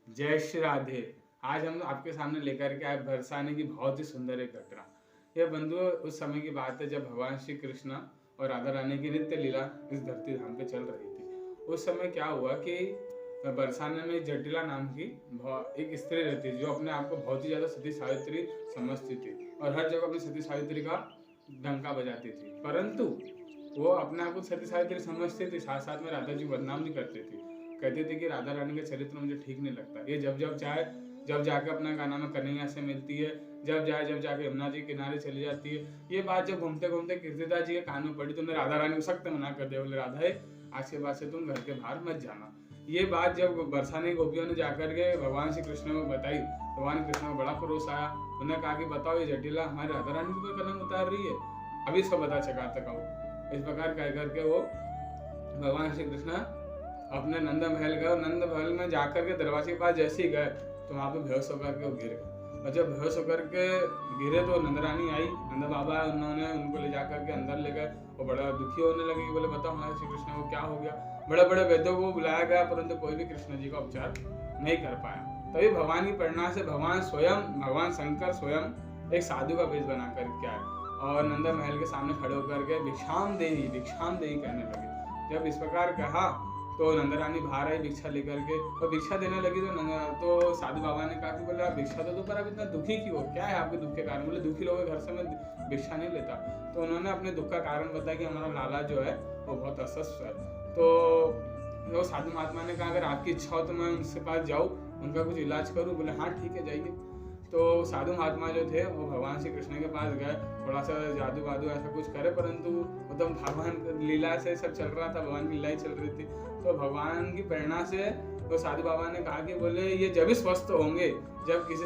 जय श्री राधे। आज हम आपके सामने लेकर के आए बरसाने की बहुत ही सुंदर एक घटना। यह बंधु उस समय की बात है जब भगवान श्री कृष्ण और राधा रानी की नित्य लीला इस धरती धाम पे चल रही थी। उस समय क्या हुआ कि बरसाने में जटिला नाम की एक स्त्री रहती थी जो अपने आप को बहुत ही ज्यादा सती सावित्री समझती थी और हर जगह अपनी सती सावित्री का डंका बजाती थी। परंतु वो अपने आप को सती सावित्री समझती थी, साथ साथ में राधा जी बदनाम भी करती थी। कहते थे कि राधा रानी का चरित्र मुझे ठीक नहीं लगता। ये जब चाहे जब जाके अपना गाना में कन्हैया से मिलती है, जब जाके यमुना जी किनारे चली जाती है। ये बात जब घूमते घूमते कीर्तिदा जी के कान में पड़ी तो उन्होंने राधा रानी को सख्त मना कर दिया। बोले राधा आज के बाद से तुम घर के बाहर मत जाना। ये बात जब बरसाने गोपियों ने जाकर के भगवान श्री कृष्ण को बताई, भगवान कृष्ण को बड़ा क्रोध आया। उन्होंने कहा कि बताओ ये जटिला हमारी राधा रानी के ऊपर कलंक उतार रही है, अभी इसको बता चका तक आओ। इस प्रकार कह करके वो भगवान श्री कृष्ण अपने नंद महल गए और नंद महल में जाकर के दरवाजे के पास जैसे ही गए तो वहाँ पे बेहोश होकर के वो गिर गए। और जब बेहोश होकर के गिरे तो नंद रानी आई, नंद बाबा उन्होंने उनको ले जाकर के अंदर ले गए। वो बड़ा दुखी होने लगे, बोले बताओ हमारे श्री कृष्ण को क्या हो गया। बड़े बड़े वैद्यों को बुलाया गया परंतु कोई भी कृष्ण जी का उपचार नहीं कर पाया। तभी भगवान की प्रेरणा से भगवान शंकर स्वयं एक साधु का वेश बना करके आए और नंद महल के सामने खड़े होकर के भिक्षाम देही कहने लगे। जब इस प्रकार कहा तो नंद रानी बाहर आई भिक्षा लेकर के और भिक्षा देने लगी तो साधु बाबा ने कहा कि बोले आप भिक्षा दो, पर आप इतना दुखी क्यों, क्या है आपके दुख के कारण। बोले दुखी लोगों के घर से मैं भिक्षा नहीं लेता। तो उन्होंने अपने दुख का कारण बताया कि हमारा लाला जो है वो बहुत अस्वस्थ है। तो साधु महात्मा ने कहा अगर आपकी इच्छा हो तो मैं उनके पास जाऊँ, उनका कुछ इलाज करूँ। बोले हाँ ठीक है जाइए। तो साधु महात्मा जो थे वो भगवान श्री कृष्ण के पास गए, थोड़ा सा जादू वादू ऐसा कुछ करे, परंतु मतलब भगवान लीला से सब चल रहा था, भगवान की लीला ही चल रही थी। तो भगवान की प्रेरणा से तो साधु बाबा ने कहा कि बोले ये जब ही स्वस्थ होंगे जब किसी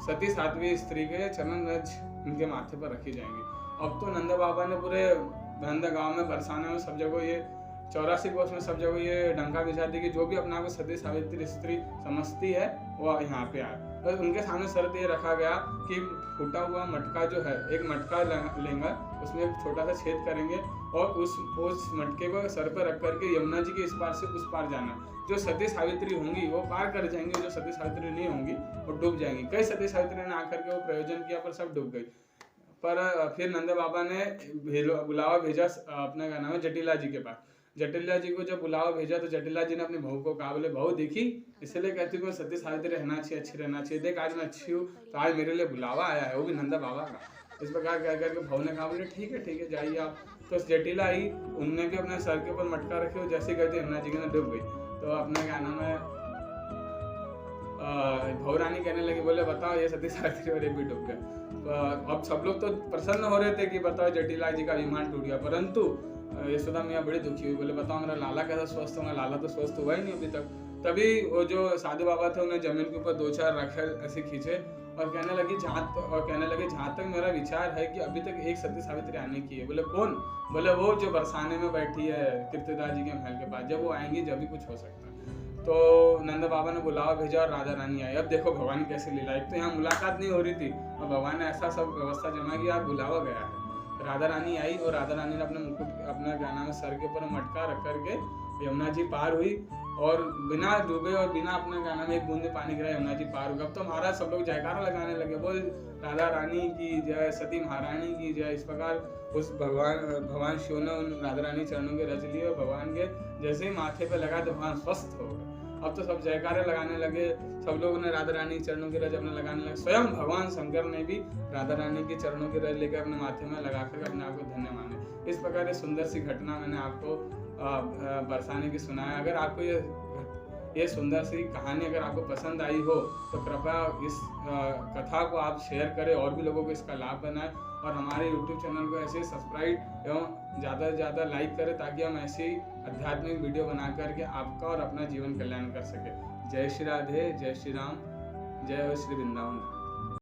सती साध्वी स्त्री के चरण रज उनके माथे पर रखी जाएंगी। अब तो नंदा बाबा ने पूरे नंदा गांव में बरसाने में सब जगह ये 84 कोस में सब जगह ये डंका बिछा दी कि जो भी अपना को सती सावित्री स्त्री समझती है वो यहाँ पे आए। और उनके सामने शर्त ये रखा गया कि फूटा हुआ मटका जो है, एक मटका लेंगे, उसमें एक छोटा सा छेद करेंगे और उस मटके को सर पर रख करके यमुना जी के इस पार से उस पार जाना। जो सती सावित्री होंगी वो पार कर जाएंगी, जो सती सावित्री नहीं होंगी वो डूब जाएंगी। कई सती सावित्री ने आकर के वो प्रयोजन किया पर सब डूब गई। पर फिर नंद बाबा ने बुलावा भेजा अपने का नाम है जटिला जी के पास। जटिला जी को जब बुलावा भेजा तो जटिला जी ने अपनी बहू को कहा, बोले बहू देखी इसलिए कहती हूँ सती सावित्री रहना चाहिए, अच्छी रहना चाहिए। देख आज मैं अच्छी हूँ तो आज मेरे लिए बुलावा आया है, वो भी नंदा बाबा का। इस प्रकार कह करके बहू ने कहा बोले ठीक है जाइए आप। तो जटिला आई, उनने भी अपने सर के ऊपर मटका रखे, जैसे कहती यमुना जी के अंदर डूब गई। तो अपने क्या नाम है भौ रानी कहने लगी, बोले बताओ ये सती सावित्री और ये भी डूब गए। अब सब लोग तो प्रसन्न हो रहे थे कि बताओ जटिला जी का विमान टूट गया, परंतु यशोदा मैया बड़ी दुखी हुई। बोले बताओ मेरा लाला कैसा स्वस्थ होगा, लाला तो स्वस्थ हुआ ही नहीं अभी तक। तभी वो जो साधु बाबा थे उन्हें जमीन के ऊपर 2-4 रखेल ऐसे खींचे और कहने लगे जहाँ तक मेरा विचार है कि अभी तक एक सती सावित्री आने की है। बोले कौन। बोले वो जो बरसाने में बैठी है कीर्तिदा जी के महल के पास, जब वो आएंगी जब भी कुछ हो सकता है। तो नंद बाबा ने बुलावा भेजा और राधा रानी आई। अब देखो भगवान कैसे लीला, एक तो यहाँ मुलाकात नहीं हो रही थी और भगवान ने ऐसा सब व्यवस्था जमा किया, बुलावा गया है। राधा रानी आई और राधा रानी ने अपने मुकुट अपना क्या नाम है सर के ऊपर मटका रख करके यमुना जी पार हुई और बिना डूबे और बिना अपने क्या नाम एक बूंद पानी गिरा यमुना जी पार हुई। अब तो महाराज सब लोग जयकारा लगाने लगे, बोल राधा रानी की जय, सती महारानी की जय। इस प्रकार उस भगवान शिव ने उन राधा रानी चरणों के रच लिए और भगवान के जैसे ही माथे पे लगा तो भगवान स्वस्थ हो गए। अब तो सब जयकारे लगाने लगे, सब लोगों ने राधा रानी चरणों की रज अपने लगाने लगे। स्वयं भगवान शंकर ने भी राधा रानी के चरणों की रज लेकर अपने माथे में लगाकर अपने आप को धन्य माने। इस प्रकार ये सुंदर सी घटना मैंने आपको बरसाने की सुनाया। अगर आपको ये सुंदर सी कहानी अगर आपको पसंद आई हो तो कृपया इस कथा को आप शेयर करें और भी लोगों को इसका लाभ बनाएं और हमारे YouTube चैनल को ऐसे सब्सक्राइब एवं ज़्यादा से ज़्यादा लाइक करें ताकि हम ऐसी आध्यात्मिक वीडियो बना करके आपका और अपना जीवन कल्याण कर सके। जय श्री राधे, जय श्री राम, जय श्री वृंदावन।